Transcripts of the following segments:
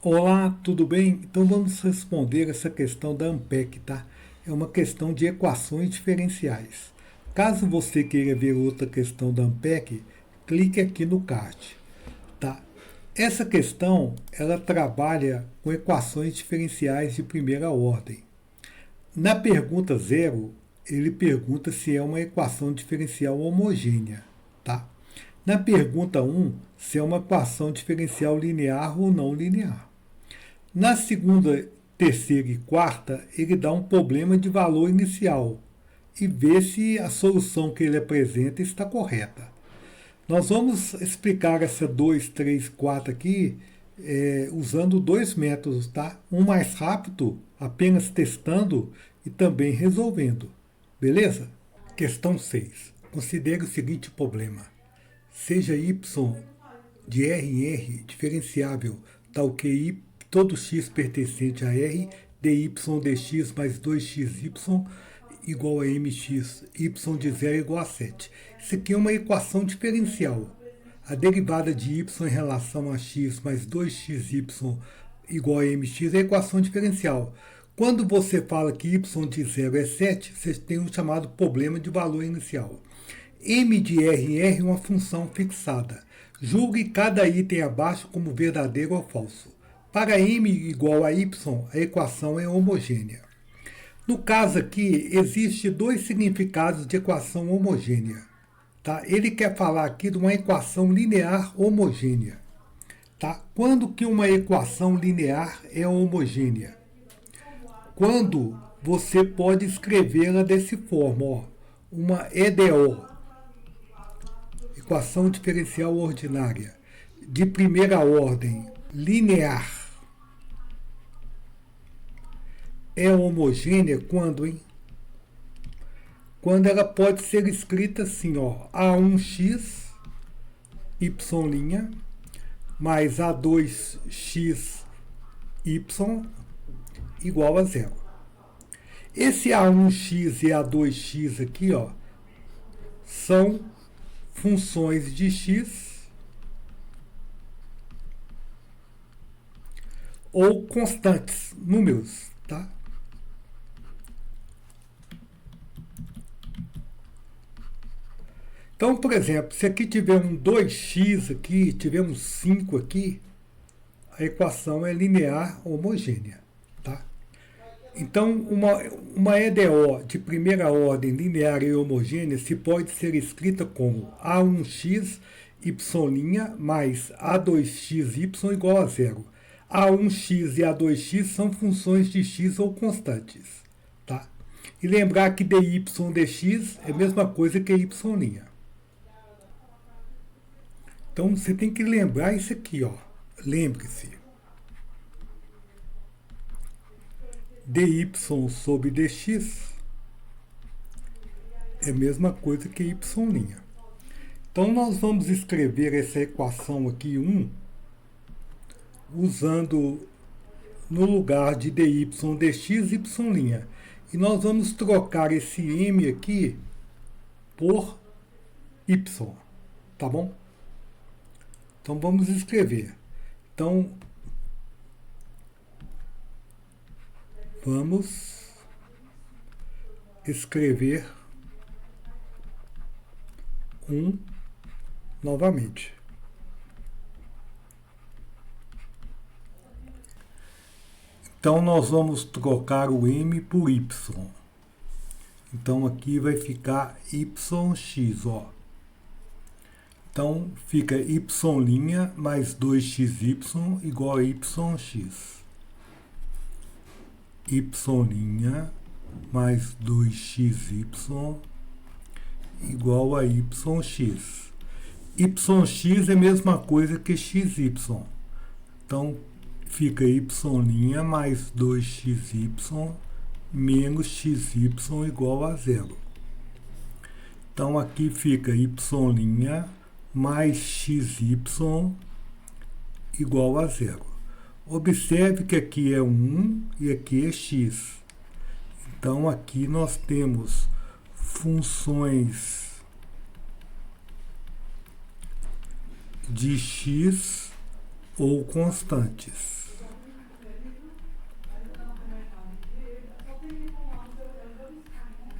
Olá, tudo bem? Então vamos responder essa questão da Ampeg, tá? É uma questão de equações diferenciais. Caso você queira ver outra questão da Ampeg, clique aqui no card, tá? Essa questão, ela trabalha com equações diferenciais de primeira ordem. Na pergunta 0, ele pergunta se é uma equação diferencial homogênea, tá? Na pergunta 1, se é uma equação diferencial linear ou não linear. Na segunda, terceira e quarta, ele dá um problema de valor inicial e vê se a solução que ele apresenta está correta. Nós vamos explicar essa 2, 3, 4 aqui usando dois métodos, tá? Um mais rápido, apenas testando, e também resolvendo. Beleza? Questão 6. Considere o seguinte problema. Seja y de R em R diferenciável tal que y, todo x pertencente a R, dy dx mais 2xy igual a mx, y de 0 igual a 7. Isso aqui é uma equação diferencial. A derivada de y em relação a x mais 2xy igual a mx é a equação diferencial. Quando você fala que y de 0 é 7, você tem um chamado problema de valor inicial. M de R em R é uma função fixada. Julgue cada item abaixo como verdadeiro ou falso. Para M igual a Y, a equação é homogênea. No caso aqui, existe dois significados de equação homogênea. Tá? Ele quer falar aqui de uma equação linear homogênea. Tá? Quando que uma equação linear é homogênea? Quando você pode escrevê-la dessa forma, ó, uma EDO, equação diferencial ordinária, de primeira ordem, linear, é homogênea quando, hein? Quando ela pode ser escrita assim, ó, A1x, y' mais A2x, y igual a zero. Esse A1x e A2x aqui, ó, são funções de x ou constantes, números, tá? Então, por exemplo, se aqui tiver um 2x aqui, tiver um 5 aqui, a equação é linear homogênea, tá? Então, uma EDO de primeira ordem linear e homogênea se pode ser escrita como A1x y' mais A2xy igual a zero. A1x e A2x são funções de x ou constantes, tá? E lembrar que dy dx é a mesma coisa que y'. Então, você tem que lembrar isso aqui, ó. Lembre-se. dy sobre dx é a mesma coisa que y'. Então, nós vamos escrever essa equação aqui, 1, usando no lugar de dy dx, y'. E nós vamos trocar esse m aqui por y, tá bom? Então, vamos escrever. Então, vamos escrever 1 novamente. Então, nós vamos trocar o m por y. Então, aqui vai ficar yx, ó. Então, fica y' mais 2xy igual a yx. Y' mais 2xy igual a yx. Yx é a mesma coisa que xy. Então, fica y' mais 2xy menos xy igual a zero. Então, aqui fica y' mais xy igual a zero. Observe que aqui é 1 e aqui é x. Então, aqui nós temos funções de x ou constantes.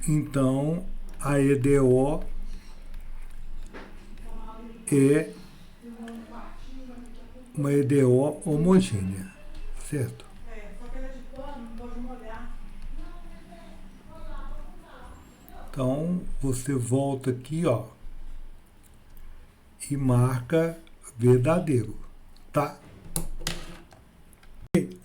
então a EDO é uma EDO homogênea, certo? Então, você volta aqui, ó, e marca verdadeiro, tá?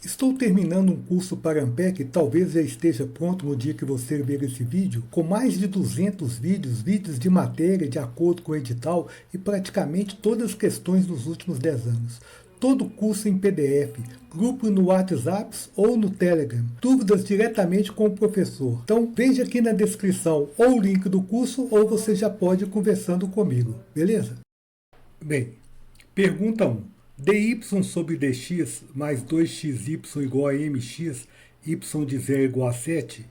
Estou terminando um curso para Ampere, que talvez já esteja pronto no dia que você ver esse vídeo, com mais de 200 vídeos de matéria de acordo com o edital e praticamente todas as questões dos últimos 10 anos. Todo o curso em PDF, grupo no WhatsApp ou no Telegram, dúvidas diretamente com o professor. Então veja aqui na descrição ou o link do curso ou você já pode ir conversando comigo, beleza? Bem, pergunta 1. dy sobre dx mais 2xy igual a mx, y de 0 igual a 7.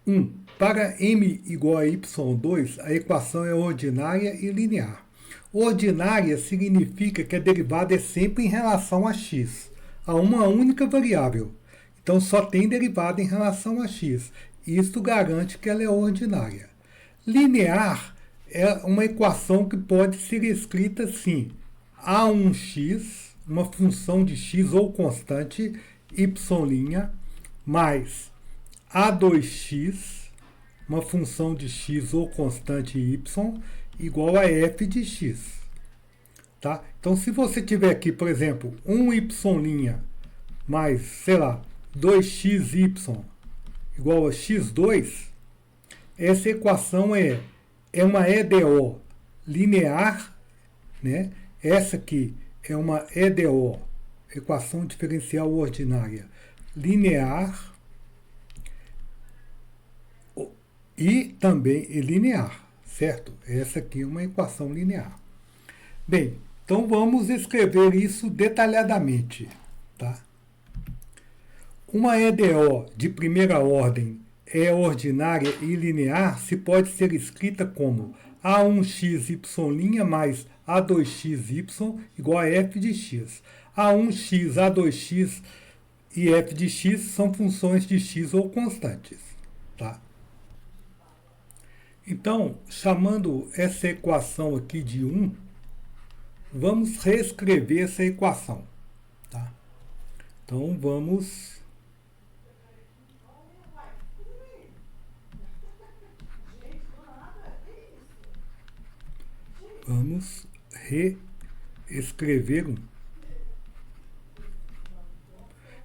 1. Para m igual a y2, a equação é ordinária e linear. Ordinária significa que a derivada é sempre em relação a x, a uma única variável. Então só tem derivada em relação a x. Isto garante que ela é ordinária. Linear é uma equação que pode ser escrita assim: a1x, uma função de x ou constante, y', mais a2x, uma função de x ou constante y, igual a f de x. Tá? Então, se você tiver aqui, por exemplo, 1y' mais, sei lá, 2xy igual a x2, essa equação é uma EDO linear, né? Essa aqui é uma EDO, equação diferencial ordinária, linear e também linear, certo? Essa aqui é uma equação linear. Bem, então vamos escrever isso detalhadamente, tá? Uma EDO de primeira ordem é ordinária e linear se pode ser escrita como a1xy' mais a2xy igual a f de x. A1x, a2x e f de x são funções de x ou constantes, tá? Então, chamando essa equação aqui de 1, vamos reescrever essa equação, tá? Então, vamos reescrever 1.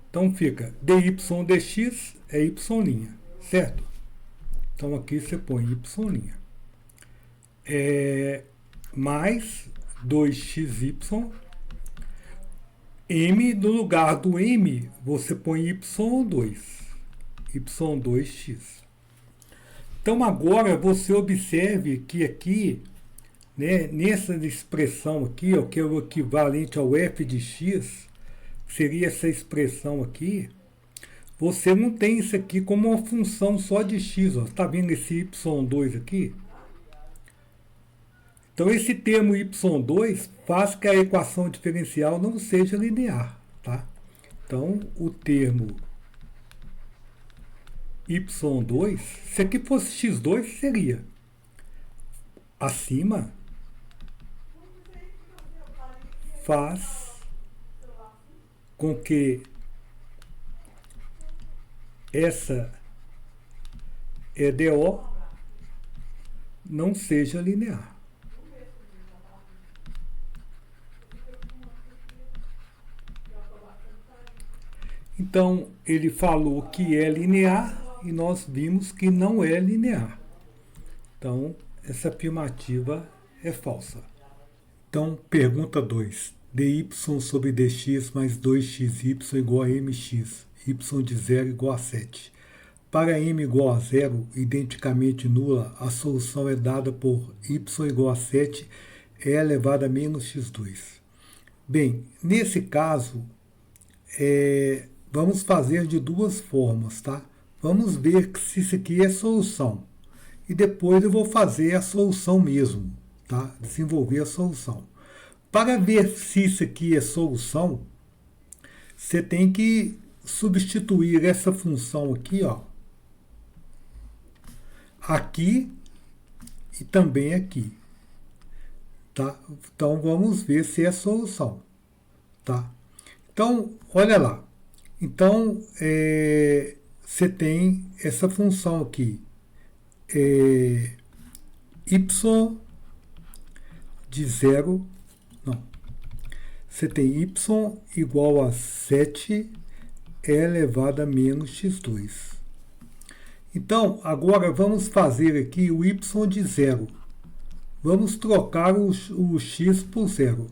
Então fica dy dx é y', certo? Então aqui você põe y'. Mais 2xy. M, no lugar do m, você põe y2. y2x. Então agora você observe que aqui, né, nessa expressão aqui, ó, que é o equivalente ao f de x, seria essa expressão aqui, você não tem isso aqui como uma função só de x. Está vendo esse y2 aqui? Então esse termo y2 faz que a equação diferencial não seja linear, tá? Então o termo y2, se aqui fosse x2, seria acima, faz com que essa EDO não seja linear. Então, ele falou que é linear e nós vimos que não é linear. Então, essa afirmativa é falsa. Então, pergunta 2. dy sobre dx mais 2xy igual a mx, y de 0 igual a 7. Para m igual a 0, identicamente nula, a solução é dada por y igual a 7 é elevado a menos x2. Bem, nesse caso, vamos fazer de duas formas, tá? Vamos ver se isso aqui é solução. E depois eu vou fazer a solução mesmo, tá? Desenvolver a solução. Para ver se isso aqui é solução, você tem que substituir essa função aqui, ó, aqui e também aqui. Tá? Então, vamos ver se é a solução. Tá? Então, olha lá. Então, você tem essa função aqui. Y de 0. Não. Você tem y igual a 7 elevado a menos x2. Então, agora vamos fazer aqui o y de 0. Vamos trocar o x por 0.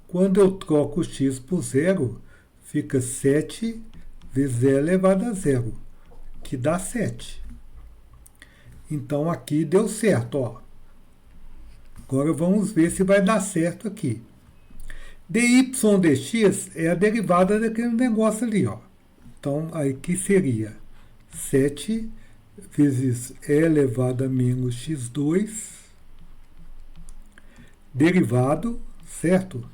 Quando eu troco o x por 0, fica 7 vezes e elevado a 0, que dá 7. Então, aqui deu certo, ó. Agora vamos ver se vai dar certo aqui. dy dx é a derivada daquele negócio ali, ó. Então, aqui seria 7 vezes e elevado a menos x2, derivado, certo?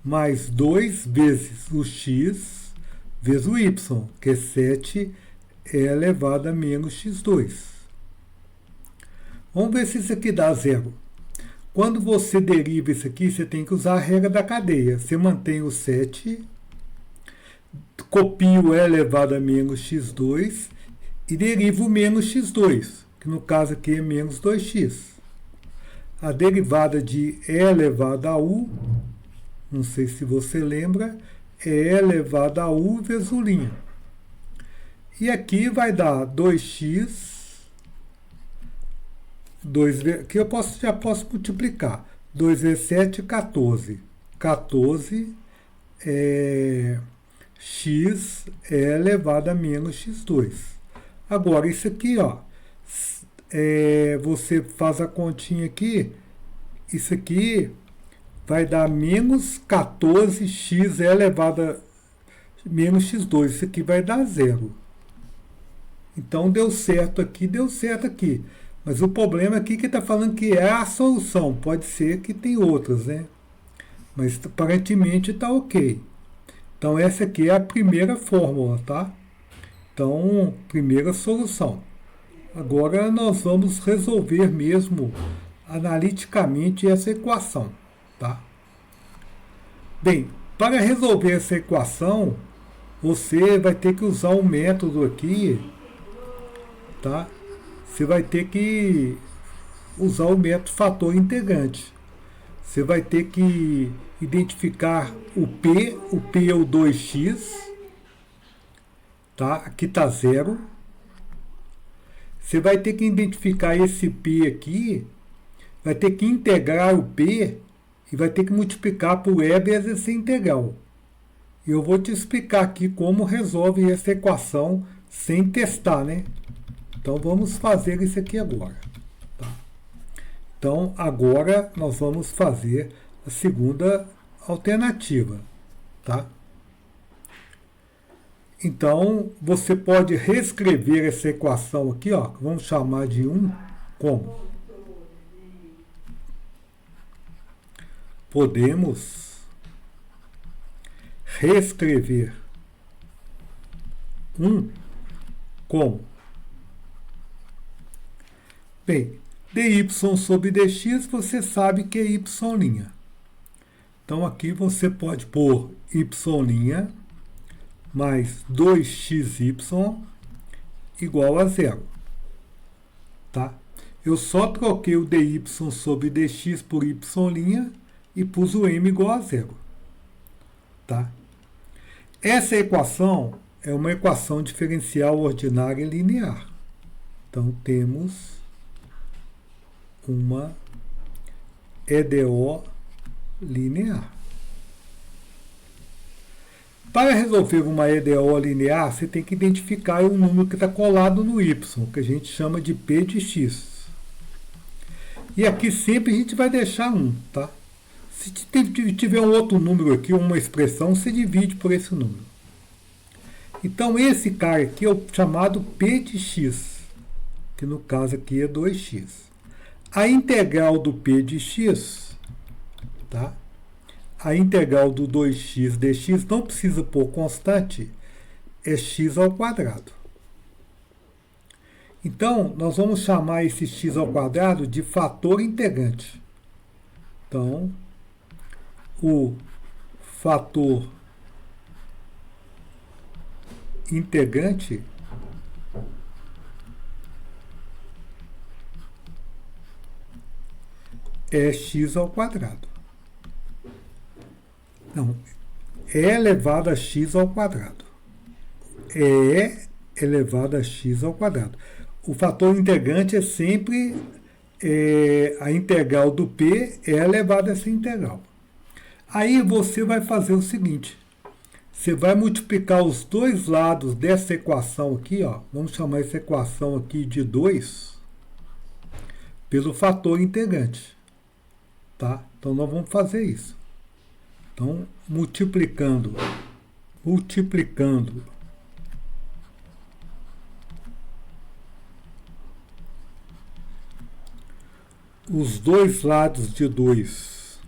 Mais 2 vezes o x vezes o y, que é 7 e elevado a menos x2. Vamos ver se isso aqui dá zero. Quando você deriva isso aqui, você tem que usar a regra da cadeia. Você mantém o 7, copia o e elevado a menos x2 e deriva o menos x2, que no caso aqui é menos 2x. A derivada de e elevado a u, não sei se você lembra, é e elevado a u vezes u'. E aqui vai dar 2x, que eu já posso multiplicar. 2 vezes 7, 14. 14 é x elevado a menos x2. Agora, isso aqui, ó, você faz a continha aqui, isso aqui vai dar menos 14x elevado a menos x2. Isso aqui vai dar zero. Então, deu certo aqui, deu certo aqui. Mas o problema aqui é que está falando que é a solução. Pode ser que tem outras, né? Mas aparentemente está ok. Então, essa aqui é a primeira fórmula, tá? Então, primeira solução. Agora, nós vamos resolver mesmo analiticamente essa equação, tá? Bem, para resolver essa equação, você vai ter que usar um método aqui, tá? Você vai ter que usar o método fator integrante. Você vai ter que identificar o P é o 2x, tá? Aqui está 0. Você vai ter que identificar esse P aqui, vai ter que integrar o P e vai ter que multiplicar por E vezes essa integral. E eu vou te explicar aqui como resolve essa equação sem testar, né? Então, vamos fazer isso aqui agora. Tá? Então, agora nós vamos fazer a segunda alternativa. Tá? Então, você pode reescrever essa equação aqui, ó, que vamos chamar de 1, como? Podemos reescrever 1 como? Bem, dy sobre dx, você sabe que é y'. Então, aqui você pode pôr y' mais 2xy igual a 0. Tá? Eu só troquei o dy sobre dx por y' e pus o m igual a 0. Tá? Essa equação é uma equação diferencial ordinária linear. Então, temos uma EDO linear. Para resolver uma EDO linear, você tem que identificar o número que está colado no y, que a gente chama de P de x. E aqui sempre a gente vai deixar 1, tá? Se tiver um outro número aqui, uma expressão, você divide por esse número. Então, esse cara aqui é o chamado P de x, que no caso aqui é 2x. A integral do P de x, tá? A integral do 2x dx não precisa pôr constante, é x ao quadrado. Então, nós vamos chamar esse x ao quadrado de fator integrante. Então, o fator integrante é x ao quadrado. Não, é elevado a x ao quadrado. É elevado a x ao quadrado. O fator integrante é sempre a integral do p é elevada a essa integral. Aí você vai fazer o seguinte. Você vai multiplicar os dois lados dessa equação aqui, ó. Vamos chamar essa equação aqui de 2 pelo fator integrante. Tá? Então, nós vamos fazer isso. Então, multiplicando os dois lados de 2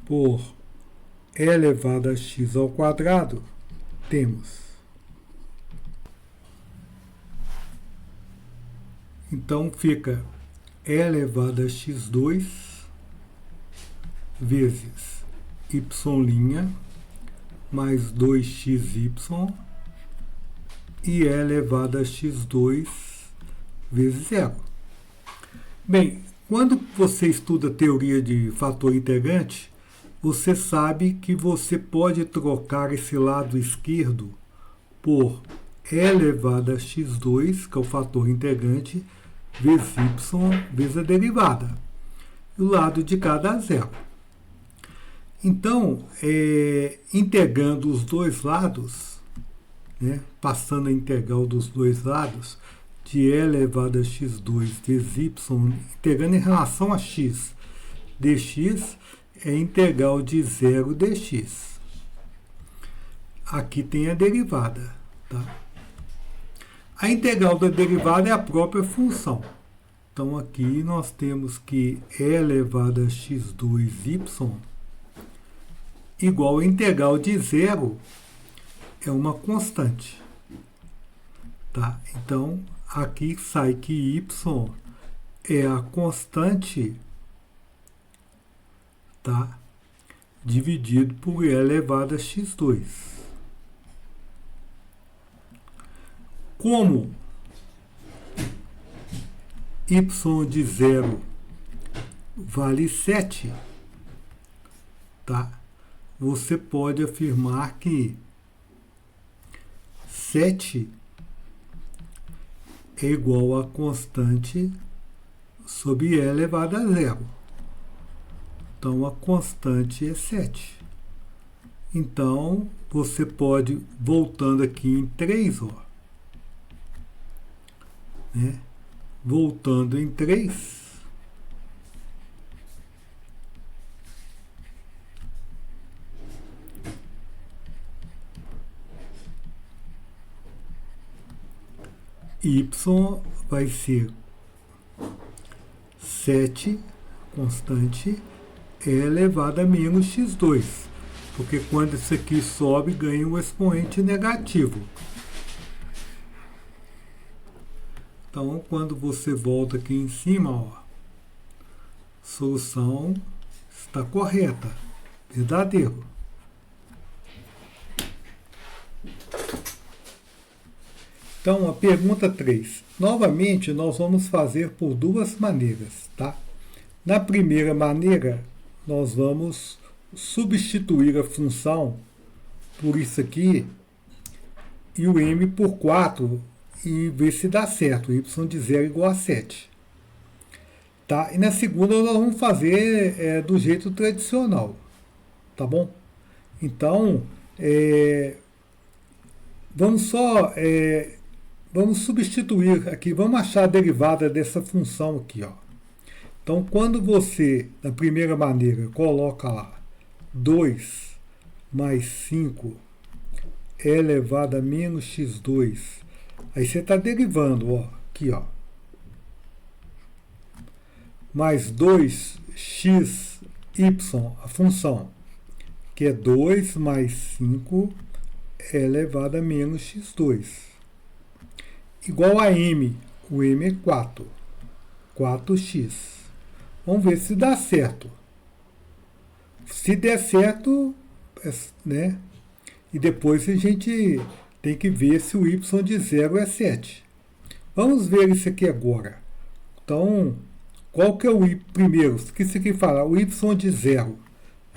por e elevado a x ao quadrado, temos. Então, fica e elevado a x2 vezes y' mais 2xy e e elevado a x2 vezes zero. Bem, quando você estuda teoria de fator integrante, você sabe que você pode trocar esse lado esquerdo por e elevado a x2, que é o fator integrante, vezes y, vezes a derivada. E o lado de cá dá zero. Então, integrando os dois lados, né, passando a integral dos dois lados, de e elevado a x2 vezes y, integrando em relação a x, dx é integral de 0 dx. Aqui tem a derivada. Tá? A integral da derivada é a própria função. Então, aqui nós temos que e elevado a x2y igual a integral de 0 é uma constante. Tá? Então, aqui sai que y é a constante, tá? Dividido por e elevado a x2. Como y de 0 vale 7, tá? Você pode afirmar que 7 é igual a constante sobre e elevado a 0. Então, a constante é 7. Então, você pode, voltando aqui em 3, ó, né? Voltando em 3, y vai ser 7, constante, e elevado a menos x2. Porque quando isso aqui sobe, ganha um expoente negativo. Então, quando você volta aqui em cima, ó, a solução está correta, verdadeiro. Então, a pergunta 3. Novamente, nós vamos fazer por duas maneiras, tá? Na primeira maneira, nós vamos substituir a função por isso aqui e o m por 4 e ver se dá certo. Y de 0 igual a 7. Tá? E na segunda, nós vamos fazer do jeito tradicional. Tá bom? Então, vamos substituir aqui, vamos achar a derivada dessa função aqui, ó. Então, quando você, na primeira maneira, coloca lá 2 mais 5 elevado a menos x2, aí você está derivando, ó, aqui, ó, mais 2xy y, a função, que é 2 mais 5 elevado a menos x2. Igual a m, o m é 4. 4x. Vamos ver se dá certo. Se der certo, né? E depois a gente tem que ver se o y de 0 é 7. Vamos ver isso aqui agora. Então, qual que é o y primeiro? O que isso aqui fala? O y de 0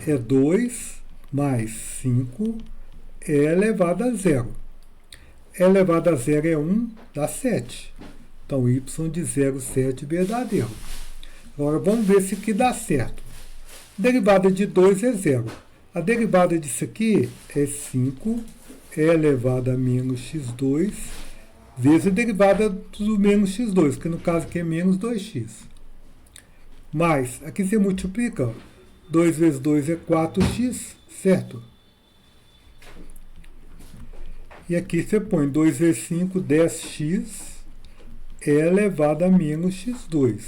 é 2 mais 5 é elevado a 0. E elevado a 0 é 1, dá 7. Então, y de 0, 7 verdadeiro. Agora, vamos ver se aqui dá certo. A derivada de 2 é 0. A derivada disso aqui é 5 é elevado a menos x2 vezes a derivada do menos x2, que no caso aqui é menos 2x. Mas, aqui você multiplica, ó, 2 vezes 2 é 4x, certo? E aqui você põe 2 vezes 5, 10x é elevado a menos x2,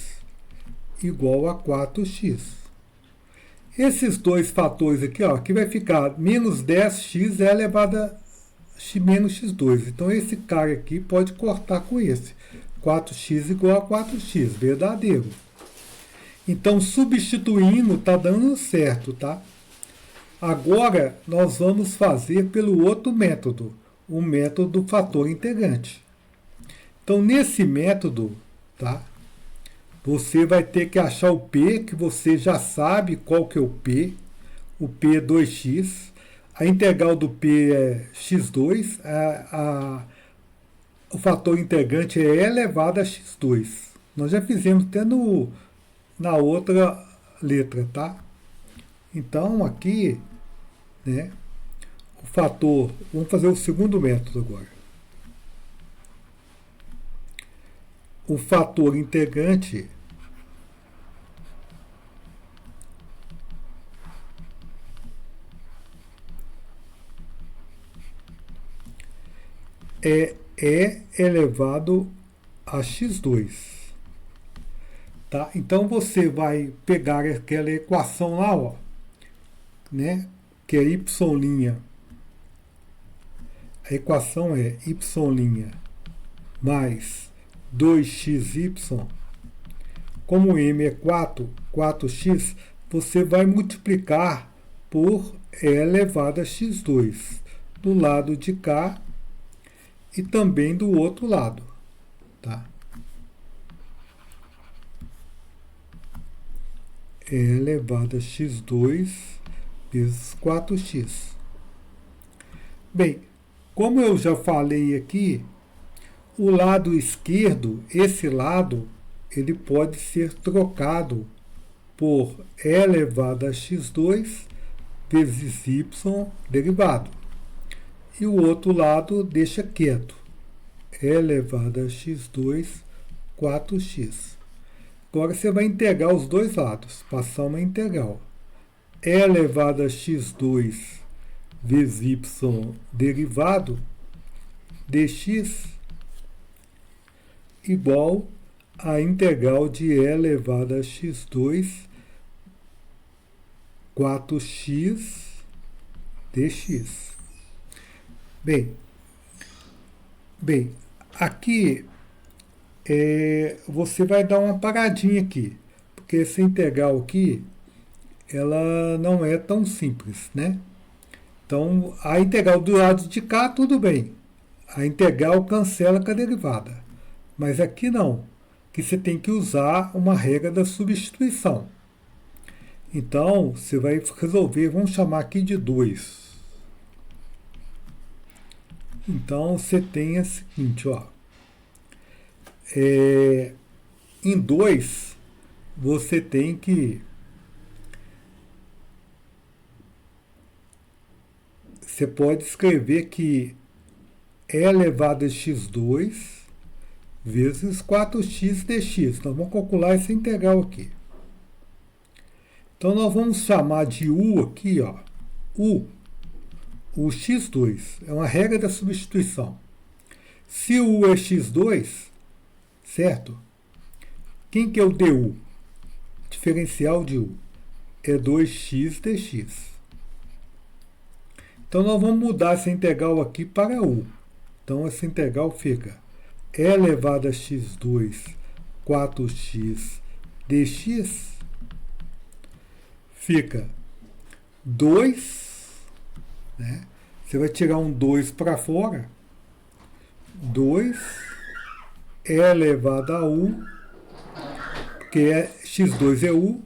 igual a 4x. Esses dois fatores aqui, ó, aqui vai ficar menos 10x é elevado a menos x2. Então, esse cara aqui pode cortar com esse. 4x igual a 4x, verdadeiro. Então, substituindo, está dando certo, tá? Agora, nós vamos fazer pelo outro método, o método do fator integrante. Então, nesse método, tá? Você vai ter que achar o P, que você já sabe qual que é o P. O P é 2x. A integral do P é x2. O fator integrante é elevado a x2. Nós já fizemos até na outra letra, tá? Então, aqui, né, o fator... Vamos fazer o segundo método agora. O fator integrante é elevado a x2. Tá? Então, você vai pegar aquela equação lá, ó, né, que é y'. A equação é y' mais 2xy. Como m é 4, 4x, você vai multiplicar por e elevado a x2 do lado de cá e também do outro lado, tá? E elevado a x2 vezes 4x. Bem, como eu já falei aqui, o lado esquerdo, esse lado, ele pode ser trocado por e elevado a x2 vezes y derivado. E o outro lado deixa quieto. E elevado a x2, 4x. Agora você vai integrar os dois lados, passar uma integral. E elevado a x2 vezes y derivado dx igual a integral de e elevado a x2 4x dx. Bem, aqui você vai dar uma paradinha aqui, porque essa integral aqui, ela não é tão simples, né? Então, a integral do lado de cá, tudo bem. A integral cancela com a derivada. Mas aqui não, que você tem que usar uma regra da substituição. Então, você vai resolver, vamos chamar aqui de 2. Então, você tem o seguinte, ó. Em 2, você tem que... Você pode escrever que e elevado a x2 vezes 4x dx. Nós vamos calcular essa integral aqui. Então, nós vamos chamar de u aqui, ó. O x2 é uma regra da substituição. Se u é x2, certo? Quem que é o du? Diferencial de u. é 2x dx. Então, nós vamos mudar essa integral aqui para u. Então, essa integral fica e elevado a x2, 4x dx, fica 2, né? Você vai tirar um 2 para fora, 2 e elevado a u, porque x2 é u,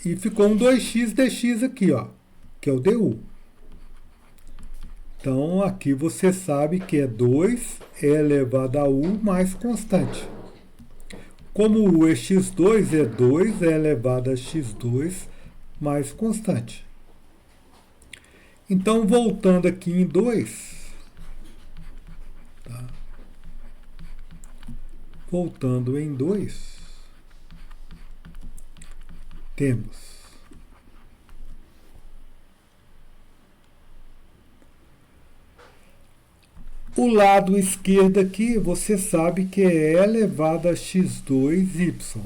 e ficou um 2x dx aqui, ó, que é o du. Então, aqui você sabe que é 2 elevado a u mais constante. Como u é x2, é 2 elevado a x2 mais constante. Então, voltando aqui em 2, tá? Voltando em 2, temos o lado esquerdo aqui, você sabe que é e elevado a x2y.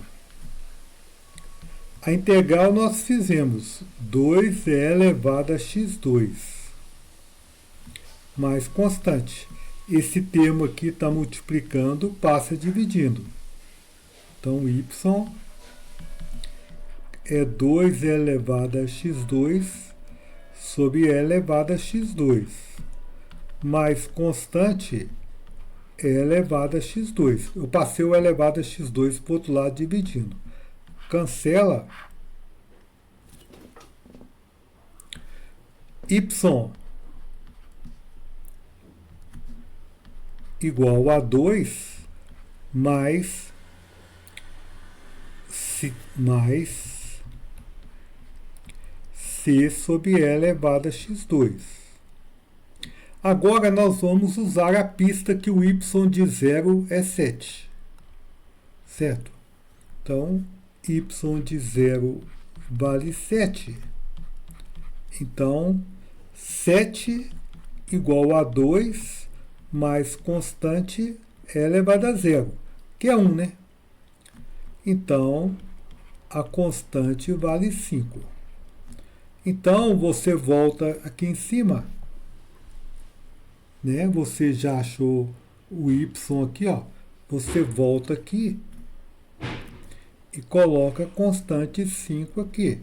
A integral nós fizemos 2 e elevado a x2 mais constante. Esse termo aqui está multiplicando, passa dividindo. Então, y é 2 e elevado a x2 sobre e elevado a x2. Mais constante é elevado a x2. Eu passei o elevado a x2 para o outro lado dividindo. Cancela. Y igual a 2 mais c sobre e elevado a x2. Agora nós vamos usar a pista que o y de 0 é 7. Certo? Então, y de 0 vale 7. Então, 7 igual a 2 mais constante é elevado a 0, que é 1, né? Então, a constante vale 5. Então, você volta aqui em cima, né? Você já achou o y aqui, ó. Você volta aqui e coloca a constante 5 aqui.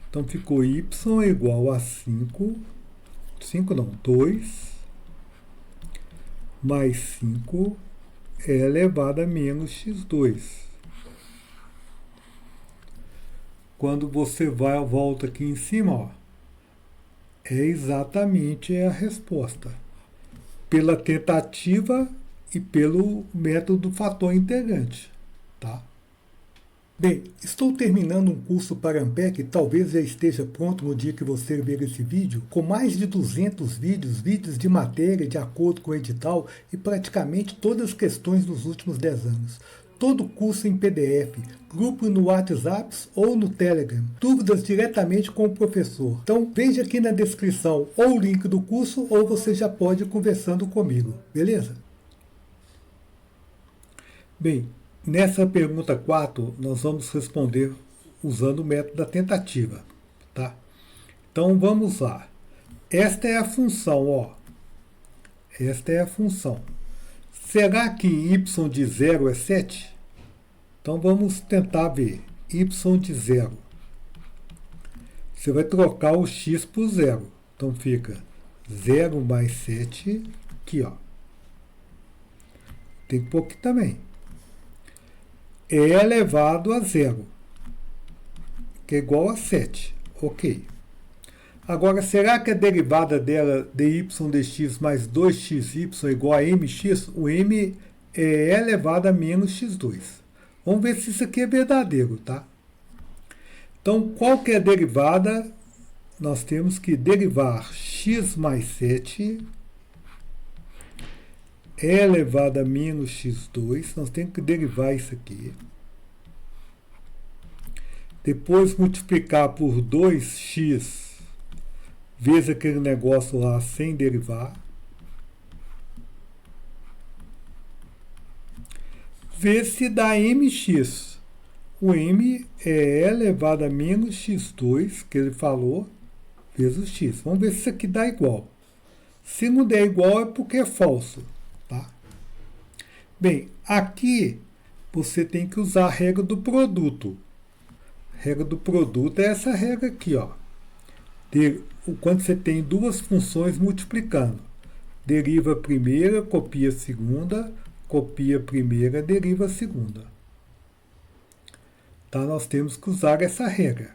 Então, ficou y igual a 5 não, 2, mais 5 é elevado a menos x2. Quando você volta aqui em cima, ó, é exatamente a resposta. Pela tentativa e pelo método do fator integrante, tá? Bem, estou terminando um curso para Ampere, que talvez já esteja pronto no dia que você ver esse vídeo, com mais de 200 vídeos de matéria de acordo com o edital e praticamente todas as questões dos últimos 10 anos. Todo curso em PDF, grupo no WhatsApp ou no Telegram, dúvidas diretamente com o professor. Então veja aqui na descrição ou o link do curso ou você já pode ir conversando comigo, beleza? Bem, nessa pergunta 4, nós vamos responder usando o método da tentativa, tá? Então, vamos lá. Esta é a função, ó. Esta é a função. Será que y de 0 é 7? Então, vamos tentar ver. Y de 0. Você vai trocar o x por 0. Então, fica 0 mais 7, aqui, ó. Tem que pôr aqui também. É elevado a 0, que é igual a 7. Ok. Agora, será que a derivada dela, dy dx mais 2xy é igual a mx? O m é elevado a menos x2. Vamos ver se isso aqui é verdadeiro, tá? Então, qual que é a derivada? Nós temos que derivar x mais 7 é elevado a menos x2, nós temos que derivar isso aqui. Depois multiplicar por 2x vezes aquele negócio lá sem derivar. Ver se dá mx. O m é e elevado a menos x2, que ele falou, vezes x. Vamos ver se isso aqui dá igual. Se não der igual é porque é falso. Tá? Bem, aqui você tem que usar a regra do produto. A regra do produto é essa regra aqui, ó. Quando você tem duas funções multiplicando. Deriva a primeira, copia a segunda, copia a primeira, deriva a segunda. Tá? Nós temos que usar essa regra.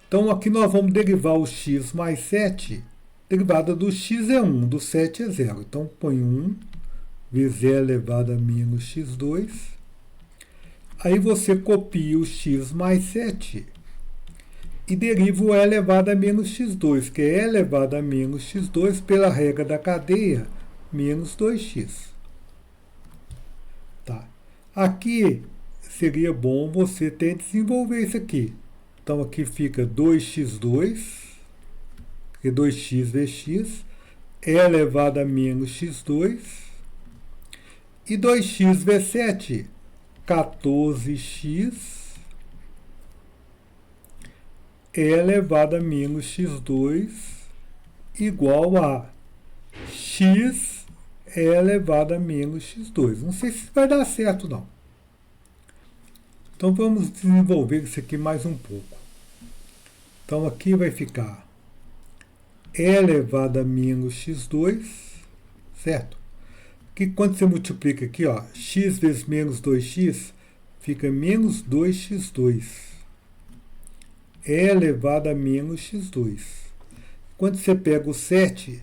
Então aqui nós vamos derivar o x mais 7. Derivada do x é 1, do 7 é 0. Então põe 1 vezes e elevado a menos x2. Aí você copia o x mais 7 e deriva o e elevado a menos x2, que é e elevado a menos x2 pela regra da cadeia, menos 2x. Tá. Aqui seria bom você ter desenvolver isso aqui. Então aqui fica 2x2, que é 2x vezes x, e elevado a menos x2, e 2x vezes 7, 14x, e elevado a menos x2, igual a x e elevado a menos x2. Não sei se vai dar certo, não. Então vamos desenvolver isso aqui mais um pouco. Então aqui vai ficar e elevado a menos x2, certo? Que quando você multiplica aqui, ó, x vezes menos 2x, fica menos 2x2. E elevado a menos x2. Quando você pega o 7,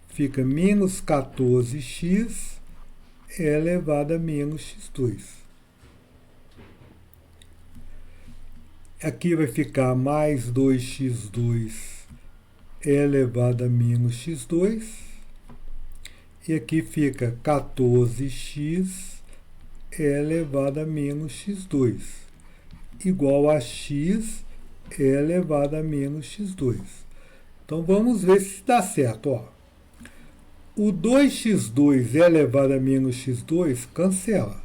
fica menos 14x e elevado a menos x2. Aqui vai ficar mais 2x2 elevado a menos x2. E aqui fica 14x elevado a menos x2. Igual a x elevado a menos x2. Então vamos ver se dá certo. Ó. O 2x2 elevado a menos x2 cancela.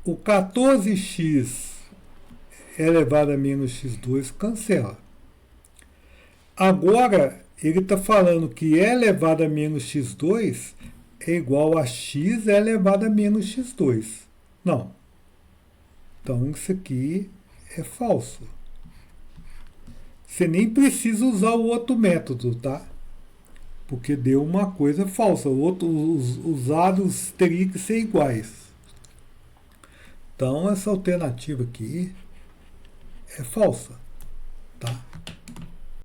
O 14x elevado a menos x2 cancela. Agora, ele está falando que e elevado a menos x2 é igual a x elevado a menos x2. Não. Então, isso aqui é falso. Você nem precisa usar o outro método, tá? Porque deu uma coisa falsa. Os lados teriam que ser iguais. Então, essa alternativa aqui é falsa.